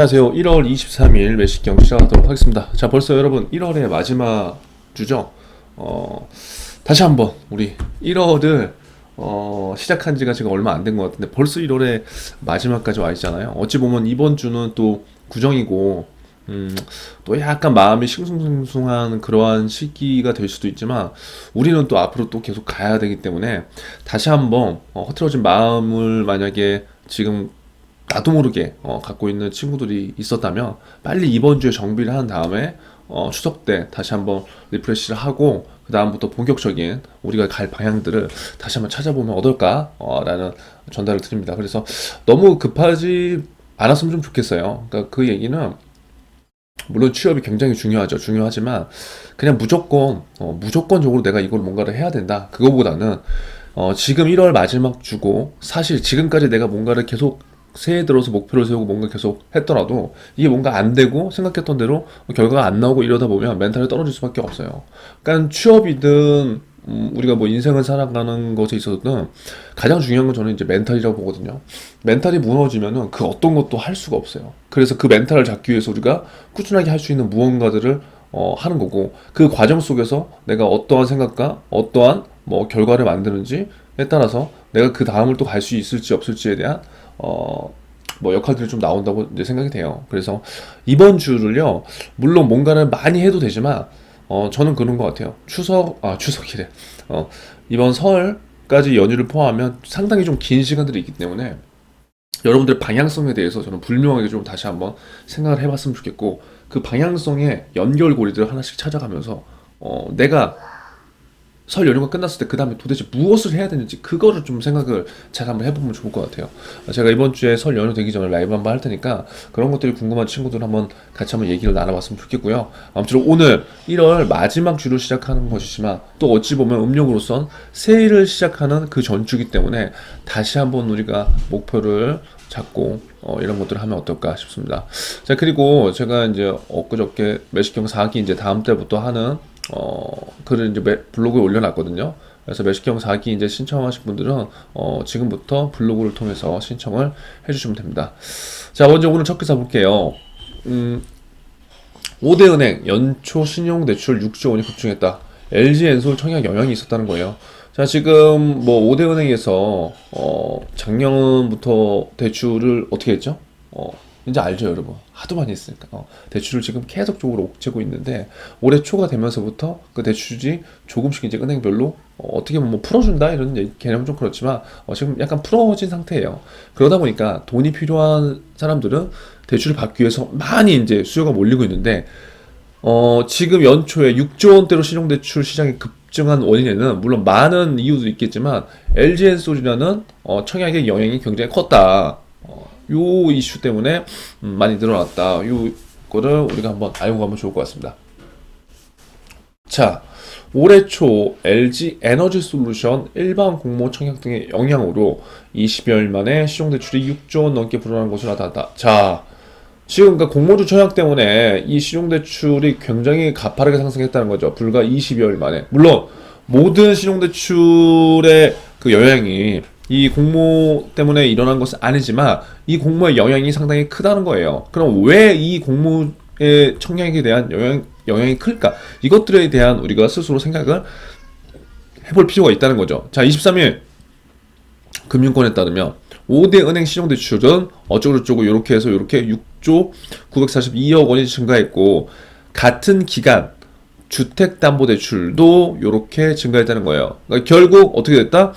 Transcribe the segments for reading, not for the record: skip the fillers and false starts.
안녕하세요. 1월 23일 매식경 시작하도록 하겠습니다. 자, 벌써 여러분 1월의 마지막 주죠. 다시 한번 우리 1월을 시작한 지가 지금 얼마 안 된 것 같은데 벌써 1월의 마지막까지 와 있잖아요. 어찌 보면 이번 주는 또 구정이고 또 약간 마음이 싱숭생숭한 그러한 시기가 될 수도 있지만 우리는 또 앞으로 또 계속 가야 되기 때문에 다시 한번 흐트러진 마음을 만약에 지금 나도 모르게 갖고 있는 친구들이 있었다면 빨리 이번 주에 정비를 한 다음에 추석 때 다시 한번 리프레시를 하고 그 다음부터 본격적인 우리가 갈 방향들을 다시 한번 찾아보면 어떨까 라는 전달을 드립니다. 그래서 너무 급하지 않았으면 좀 좋겠어요. 그러니까 그 얘기는 물론 취업이 굉장히 중요하죠. 중요하지만 그냥 무조건적으로 내가 이걸 뭔가를 해야 된다. 그거보다는 지금 1월 마지막 주고 사실 지금까지 내가 뭔가를 계속 새해 들어서 목표를 세우고 뭔가 계속 했더라도 이게 뭔가 안 되고 생각했던 대로 결과가 안 나오고 이러다 보면 멘탈이 떨어질 수밖에 없어요. 그러니까 취업이든 우리가 뭐 인생을 살아가는 것에 있어서는 가장 중요한 건 저는 이제 멘탈이라고 보거든요. 멘탈이 무너지면은 그 어떤 것도 할 수가 없어요. 그래서 그 멘탈을 잡기 위해서 우리가 꾸준하게 할 수 있는 무언가들을 하는 거고 그 과정 속에서 내가 어떠한 생각과 어떠한 뭐 결과를 만드는지에 따라서 내가 그 다음을 또 갈 수 있을지 없을지에 대한 뭐 역할들이 좀 나온다고 이제 생각이 돼요. 그래서 이번 주를요, 물론 뭔가를 많이 해도 되지만, 저는 그런 것 같아요. 추석이래. 이번 설까지 연휴를 포함하면 상당히 좀 긴 시간들이 있기 때문에 여러분들의 방향성에 대해서 저는 분명하게 좀 다시 한번 생각을 해봤으면 좋겠고, 그 방향성의 연결고리들을 하나씩 찾아가면서, 내가 설 연휴가 끝났을 때 그 다음에 도대체 무엇을 해야 되는지 그거를 좀 생각을 잘 한번 해보면 좋을 것 같아요. 제가 이번 주에 설 연휴 되기 전에 라이브 한번 할 테니까 그런 것들이 궁금한 친구들 한번 같이 한번 얘기를 나눠봤으면 좋겠고요. 아무쪼록 오늘 1월 마지막 주를 시작하는 것이지만 또 어찌 보면 음력으로선 새해를 시작하는 그 전주기 때문에 다시 한번 우리가 목표를 잡고 이런 것들을 하면 어떨까 싶습니다. 자, 그리고 제가 이제 엊그저께 매식경 4기 이제 다음 때부터 하는 글을 이제 블로그에 올려놨거든요. 그래서 매식경 4기 이제 신청하신 분들은 지금부터 블로그를 통해서 신청을 해주시면 됩니다. 자, 먼저 오늘 첫 기사 볼게요. 5대 은행 연초 신용대출 6조 원이 급증했다. LG 엔솔 청약 영향이 있었다는 거예요. 자, 지금 뭐 5대 은행에서 작년부터 대출을 어떻게 했죠? 이제 알죠, 여러분. 하도 많이 했으니까. 대출을 지금 계속적으로 옥죄고 있는데 올해 초가 되면서부터 그 대출이 조금씩 이제 은행별로 어떻게 보면 뭐 풀어준다 이런 개념은 좀 그렇지만 지금 약간 풀어진 상태예요. 그러다 보니까 돈이 필요한 사람들은 대출을 받기 위해서 많이 이제 수요가 몰리고 있는데 지금 연초에 6조 원대로 신용대출 시장이 급증한 원인에는 물론 많은 이유도 있겠지만 LG엔솔이라는 청약의 영향이 굉장히 컸다. 요 이슈 때문에 많이 늘어났다. 요거를 우리가 한번 알고 가면 좋을 것 같습니다. 자, 올해 초 LG 에너지 솔루션 일반 공모 청약 등의 영향으로 20여일 만에 신용대출이 6조 원 넘게 불어난 것으로 나타났다. 자, 지금 그러니까 공모주 청약 때문에 이 신용대출이 굉장히 가파르게 상승했다는 거죠. 불과 20여일 만에. 물론 모든 신용대출의 그 영향이 이 공모 때문에 일어난 것은 아니지만 이 공모의 영향이 상당히 크다는 거예요. 그럼 왜 이 공모의 청약에 대한 영향이 클까? 이것들에 대한 우리가 스스로 생각을 해볼 필요가 있다는 거죠. 자, 23일 금융권에 따르면 5대 은행 신용대출은 어쩌고저쩌고 이렇게 해서 이렇게 6조 942억 원이 증가했고 같은 기간 주택담보대출도 이렇게 증가했다는 거예요. 그러니까 결국 어떻게 됐다?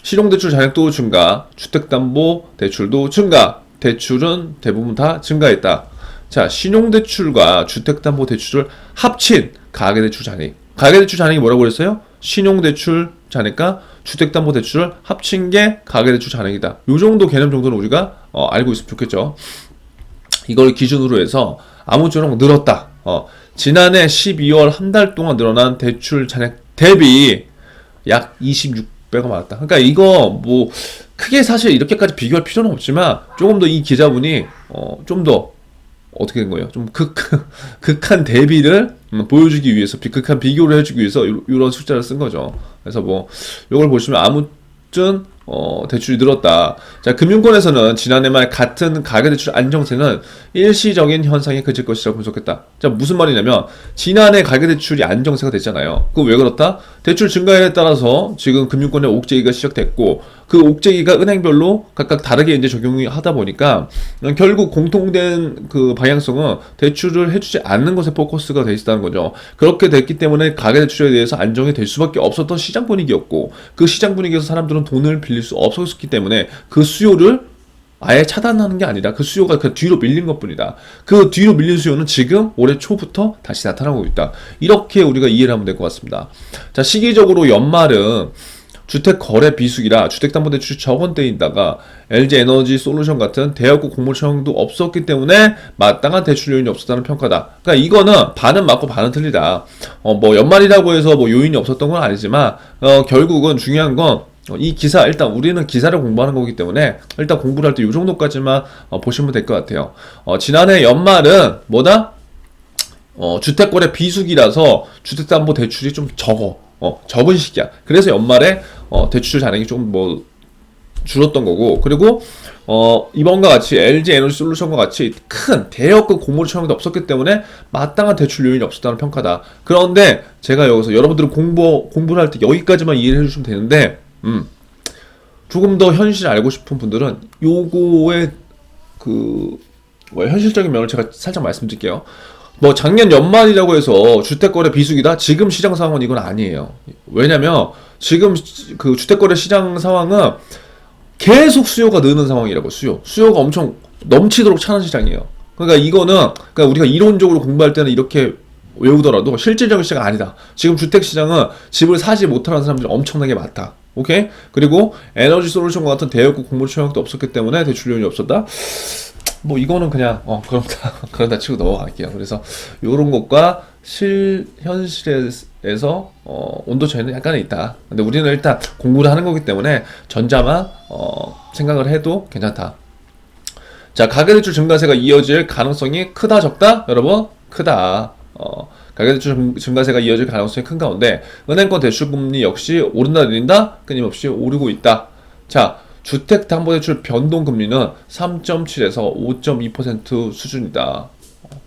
신용대출 잔액도 증가, 주택담보대출도 증가, 대출은 대부분 다 증가했다. 자, 신용대출과 주택담보대출을 합친 가계대출 잔액. 가계대출 잔액이 뭐라고 그랬어요? 신용대출 잔액과 주택담보대출을 합친 게 가계대출 잔액이다. 요 정도 개념 정도는 우리가 알고 있으면 좋겠죠. 이걸 기준으로 해서 아무쪼록 늘었다. 지난해 12월 한 달 동안 늘어난 대출 잔액 대비 약 26배가 많았다. 그러니까 이거 뭐 크게 사실 이렇게까지 비교할 필요는 없지만 조금 더 이 기자분이 좀 더 어떻게 된 거예요? 좀 극한 대비를 보여주기 위해서 극한 비교를 해주기 위해서 이런 숫자를 쓴 거죠. 그래서 뭐 이걸 보시면 아무튼 대출이 늘었다. 자, 금융권에서는 지난해 말 같은 가계대출 안정세는 일시적인 현상에 그칠 것이라고 분석했다. 자, 무슨 말이냐면 지난해 가계대출이 안정세가 됐잖아요. 그거 왜 그렇다? 대출 증가에 따라서 지금 금융권의 옥죄기가 시작됐고 그 옥죄기가 은행별로 각각 다르게 이제 적용이 하다 보니까 결국 공통된 그 방향성은 대출을 해주지 않는 것에 포커스가 돼 있다는 거죠. 그렇게 됐기 때문에 가계대출에 대해서 안정이 될 수밖에 없었던 시장 분위기였고 그 시장 분위기에서 사람들은 돈을 빌릴 수 없었기 때문에 그 수요를 아예 차단하는 게 아니라 그 수요가 그 뒤로 밀린 것뿐이다. 그 뒤로 밀린 수요는 지금 올해 초부터 다시 나타나고 있다. 이렇게 우리가 이해를 하면 될 것 같습니다. 자, 시기적으로 연말은 주택 거래 비수기라 주택담보대출이 적원대인다가 LG에너지 솔루션 같은 대학교 공모처형도 없었기 때문에 마땅한 대출 요인이 없었다는 평가다. 그러니까 이거는 반은 맞고 반은 틀리다. 뭐 연말이라고 해서 뭐 요인이 없었던 건 아니지만 결국은 중요한 건 이 기사, 일단 우리는 기사를 공부하는 거기 때문에 일단 공부를 할 때 이 정도까지만 보시면 될 것 같아요. 지난해 연말은 뭐다? 주택거래 비수기라서 주택담보대출이 좀 적은 시기야. 그래서 연말에 대출 잔액이 좀 뭐 줄었던 거고, 그리고 이번과 같이 LG 에너지 솔루션과 같이 큰 대여급 공모처형도 없었기 때문에 마땅한 대출 요인이 없었다는 평가다. 그런데 제가 여기서 여러분들은 공부를 할 때 여기까지만 이해를 해주시면 되는데, 조금 더 현실을 알고 싶은 분들은 요거의 현실적인 면을 제가 살짝 말씀드릴게요. 뭐 작년 연말이라고 해서 주택거래 비수기다? 지금 시장 상황은 이건 아니에요. 왜냐면 지금 그 주택거래 시장 상황은 계속 수요가 느는 상황이라고. 수요가 엄청 넘치도록 차는 시장이에요. 그러니까 그러니까 우리가 이론적으로 공부할 때는 이렇게 외우더라도 실질적인 시장은 아니다. 지금 주택 시장은 집을 사지 못하는 사람들이 엄청나게 많다. 오케이? 그리고 에너지 솔루션과 같은 대여급 공모처형도 없었기 때문에 대출 요인이 없었다. 뭐 이거는 그냥 그런다 치고 넘어갈게요. 그래서 요런 것과 현실에서 온도 차이는 약간은 있다. 근데 우리는 일단 공부를 하는 거기 때문에 전자만 생각을 해도 괜찮다. 자, 가계대출 증가세가 이어질 가능성이 크다 적다? 여러분, 크다. 가계대출 증가세가 이어질 가능성이 큰 가운데 은행권 대출금리 역시 오른다 내린다? 끊임없이 오르고 있다. 자, 주택담보대출 변동금리는 3.7에서 5.2% 수준이다.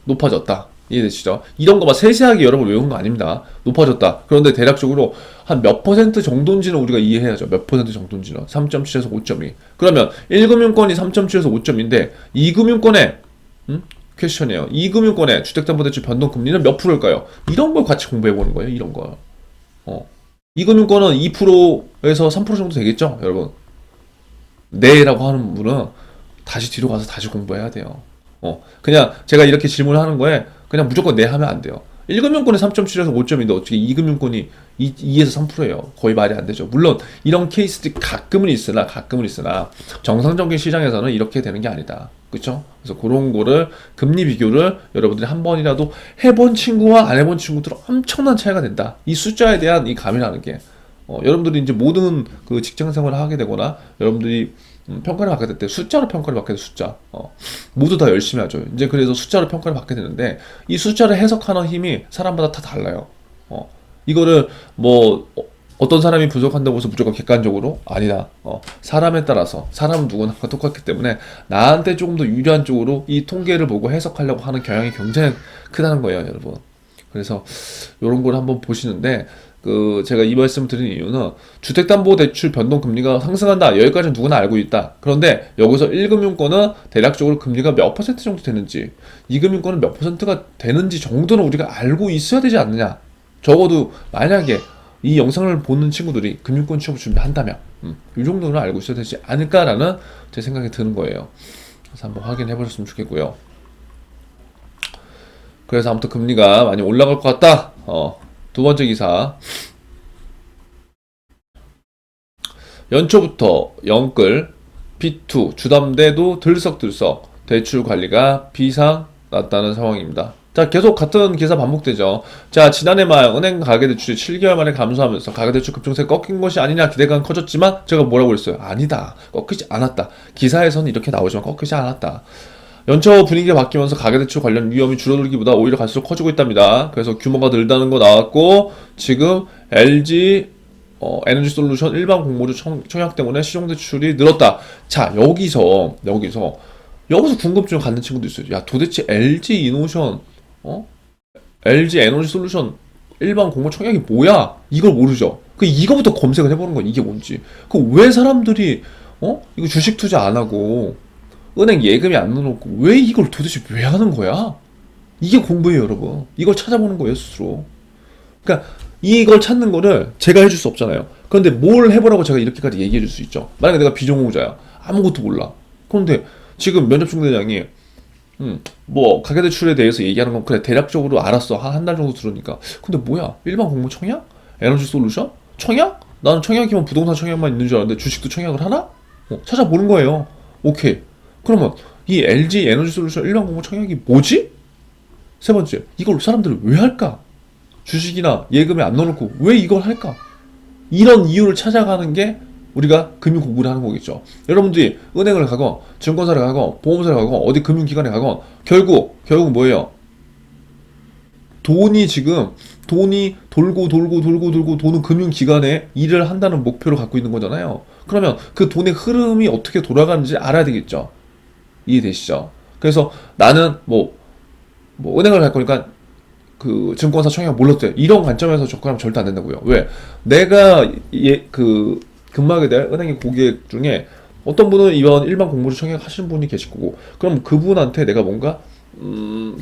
높아졌다. 이해되시죠? 이런 거 막 세세하게 여러분 외운 거 아닙니다. 높아졌다. 그런데 대략적으로 한 몇 퍼센트 정도인지는 우리가 이해해야죠. 몇 퍼센트 정도인지는. 3.7에서 5.2. 그러면 1금융권이 3.7에서 5.2인데 2금융권에 퀘스천이에요. 2금융권의 주택담보대출 변동금리는 몇 프로일까요? 이런 걸 같이 공부해보는 거예요. 이런 거. 2금융권은 2%에서 3% 정도 되겠죠? 여러분. 네라고 하는 분은 다시 뒤로 가서 다시 공부해야 돼요. 그냥 제가 이렇게 질문을 하는 거에 그냥 무조건 네 하면 안 돼요. 1금융권이 3.7에서 5.2인데 어떻게 2금융권이 2에서 3%예요. 거의 말이 안 되죠. 물론 이런 케이스들이 가끔은 있으나 정상적인 시장에서는 이렇게 되는 게 아니다. 그렇죠? 그래서 그런 거를 금리 비교를 여러분들이 한 번이라도 해본 친구와 안 해본 친구들은 엄청난 차이가 된다. 이 숫자에 대한 이 감이라는 게 여러분들이 이제 모든 그 직장 생활을 하게 되거나 여러분들이 평가를 받게 될 때 숫자로 평가를 받게 돼. 숫자 모두 다 열심히 하죠. 이제 그래서 숫자로 평가를 받게 되는데 이 숫자를 해석하는 힘이 사람마다 다 달라요. 이거를 뭐 어떤 사람이 분석한다고 해서 무조건 객관적으로 아니다. 사람에 따라서 사람은 누구나 똑같기 때문에 나한테 조금 더 유리한 쪽으로 이 통계를 보고 해석하려고 하는 경향이 굉장히 크다는 거예요, 여러분. 그래서 이런 걸 한번 보시는데 제가 이 말씀을 드린 이유는 주택담보대출 변동금리가 상승한다. 여기까지는 누구나 알고 있다. 그런데 여기서 1금융권은 대략적으로 금리가 몇 퍼센트 정도 되는지 2금융권은 몇 퍼센트가 되는지 정도는 우리가 알고 있어야 되지 않느냐. 적어도 만약에 이 영상을 보는 친구들이 금융권 취업 준비한다면 이 정도는 알고 있어야 되지 않을까라는 제 생각이 드는 거예요. 그래서 한번 확인해 보셨으면 좋겠고요. 그래서 아무튼 금리가 많이 올라갈 것 같다. 두 번째 기사. 연초부터 영끌 B2 주담대도 들썩들썩 대출 관리가 비상 났다는 상황입니다. 자, 계속 같은 기사 반복되죠. 자, 지난해 말 은행 가계대출이 7개월 만에 감소하면서 가계대출 급증세 꺾인 것이 아니냐 기대가 커졌지만 제가 뭐라고 그랬어요? 아니다. 꺾이지 않았다. 기사에서는 이렇게 나오지만 꺾이지 않았다. 연초 분위기가 바뀌면서 가계대출 관련 위험이 줄어들기보다 오히려 갈수록 커지고 있답니다. 그래서 규모가 늘다는 거 나왔고 지금 LG 에너지 솔루션 일반 공모주 청약 때문에 시정 대출이 늘었다. 자, 여기서 궁금증을 갖는 친구도 있어요. 야, 도대체 LG 이노션, LG 에너지 솔루션 일반 공모 청약이 뭐야? 이걸 모르죠. 이거부터 검색을 해보는 거야. 이게 뭔지. 왜 사람들이 이거 주식 투자 안 하고 은행 예금이 안 넣어놓고 왜 이걸 도대체 왜 하는 거야? 이게 공부예요, 여러분. 이걸 찾아보는 거예요, 스스로. 그러니까 이걸 찾는 거를 제가 해줄 수 없잖아요. 그런데 뭘 해보라고 제가 이렇게까지 얘기해 줄 수 있죠. 만약에 내가 비전공자야. 아무것도 몰라. 그런데 지금 면접중대장이 뭐 가계대출에 대해서 얘기하는 건 그래 대략적으로 알았어. 한 달 정도 들으니까. 근데 뭐야? 일반 공모 청약? 에너지 솔루션? 청약? 나는 청약이면 부동산 청약만 있는 줄 알았는데 주식도 청약을 하나? 찾아보는 거예요. 오케이. 그러면 이 LG 에너지 솔루션 일반 공모 청약이 뭐지? 세 번째, 이걸 사람들이 왜 할까? 주식이나 예금에 안 넣어놓고 왜 이걸 할까? 이런 이유를 찾아가는 게 우리가 금융 공부를 하는 거겠죠. 여러분들이 은행을 가건, 증권사를 가건, 보험사를 가건, 어디 금융기관에 가건, 결국 뭐예요? 돈이 돌고 도는 금융기관에 일을 한다는 목표를 갖고 있는 거잖아요. 그러면 그 돈의 흐름이 어떻게 돌아가는지 알아야 되겠죠. 이해되시죠? 그래서 나는 은행을 갈 거니까 그 증권사 청약 몰랐대. 이런 관점에서 접근하면 절대 안 된다고요. 왜? 내가 근무하게 될 은행의 고객 중에 어떤 분은 이번 일반 공모주 청약 하시는 분이 계실 거고, 그럼 그분한테 내가 뭔가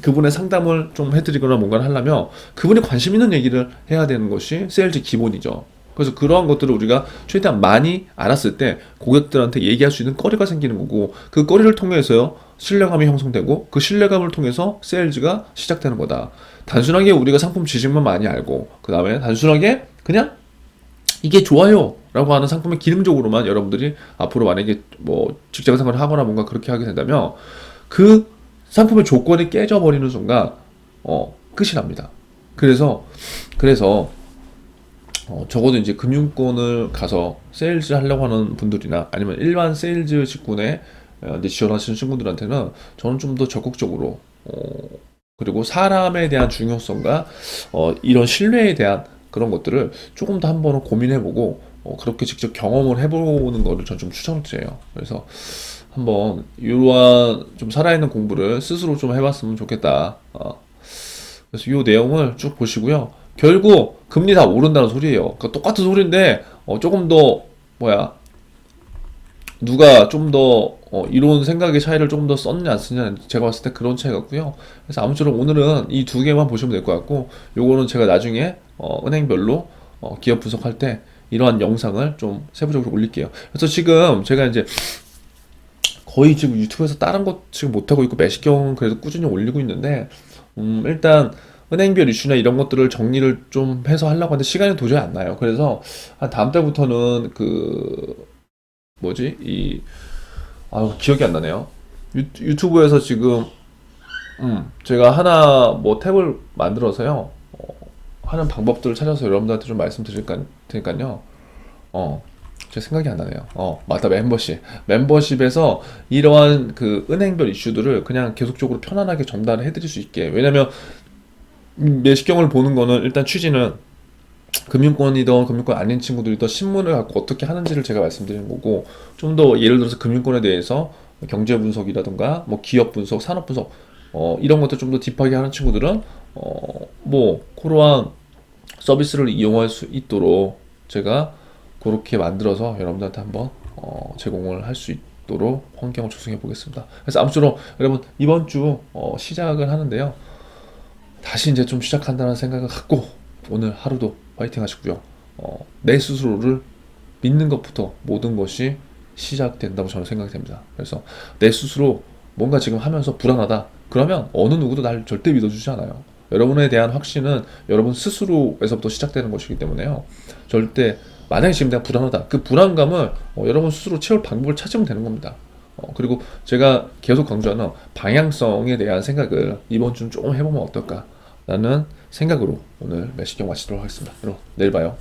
그분의 상담을 좀 해드리거나 뭔가를 하려면 그분이 관심 있는 얘기를 해야 되는 것이 세일즈 기본이죠. 그래서 그러한 것들을 우리가 최대한 많이 알았을 때 고객들한테 얘기할 수 있는 거리가 생기는 거고, 그 거리를 통해서 신뢰감이 형성되고, 그 신뢰감을 통해서 세일즈가 시작되는 거다. 단순하게 우리가 상품 지식만 많이 알고, 그 다음에 단순하게 그냥 이게 좋아요 라고 하는 상품의 기능적으로만 여러분들이 앞으로 만약에 직장생활을 하거나 뭔가 그렇게 하게 된다면 그 상품의 조건이 깨져버리는 순간 끝이 납니다. 그래서 적어도 이제 금융권을 가서 세일즈 하려고 하는 분들이나 아니면 일반 세일즈 직군에 이제 지원하시는 친구들한테는 저는 좀 더 적극적으로 그리고 사람에 대한 중요성과 이런 신뢰에 대한 그런 것들을 조금 더 한번 고민해보고 그렇게 직접 경험을 해보는 거를 전 좀 추천드려요. 그래서 한번 이러한 좀 살아있는 공부를 스스로 좀 해봤으면 좋겠다. 그래서 이 내용을 쭉 보시고요. 결국 금리 다 오른다는 소리예요. 그러니까 똑같은 소리인데 조금 더 누가 좀 더 이론 생각의 차이를 조금 더 썼냐 안 썼냐 제가 봤을 때 그런 차이 같고요. 그래서 아무쪼록 오늘은 이 두 개만 보시면 될 것 같고, 요거는 제가 나중에 은행별로 기업 분석할 때 이러한 영상을 좀 세부적으로 올릴게요. 그래서 지금 제가 이제 거의 지금 유튜브에서 다른 것 지금 못하고 있고 매식경 그래도 꾸준히 올리고 있는데 일단 은행별 이슈나 이런 것들을 정리를 좀 해서 하려고 하는데 시간이 도저히 안 나요. 그래서 한 다음 달부터는 기억이 안 나네요. 유튜브에서 지금 제가 하나 탭을 만들어서요 하는 방법들을 찾아서 여러분들한테 좀 말씀드릴 테니까요. 제 생각이 안 나네요. 맞다, 멤버십에서 이러한 그 은행별 이슈들을 그냥 계속적으로 편안하게 전달을 해드릴 수 있게. 왜냐면 내시경을 보는 거는 일단 취지는 금융권이든 금융권 아닌 친구들이든 신문을 갖고 어떻게 하는지를 제가 말씀드리는 거고, 좀 더 예를 들어서 금융권에 대해서 경제 분석이라든가 기업 분석, 산업 분석 이런 것들 좀 더 딥하게 하는 친구들은 그러한 서비스를 이용할 수 있도록 제가 그렇게 만들어서 여러분들한테 한번 제공을 할 수 있도록 환경을 조성해 보겠습니다. 그래서 아무쪼록 여러분 이번 주 시작을 하는데요, 다시 이제 좀 시작한다는 생각을 갖고 오늘 하루도 파이팅 하시고요. 내 스스로를 믿는 것부터 모든 것이 시작된다고 저는 생각이 됩니다. 그래서 내 스스로 뭔가 지금 하면서 불안하다 그러면 어느 누구도 날 절대 믿어주지 않아요. 여러분에 대한 확신은 여러분 스스로에서부터 시작되는 것이기 때문에요, 절대 만약에 지금 내가 불안하다, 그 불안감을 여러분 스스로 채울 방법을 찾으면 되는 겁니다. 그리고 제가 계속 강조하는 방향성에 대한 생각을 이번 주는 조금 해보면 어떨까 라는 생각으로 오늘 매식경 마치도록 하겠습니다. 여러분 내일 봐요.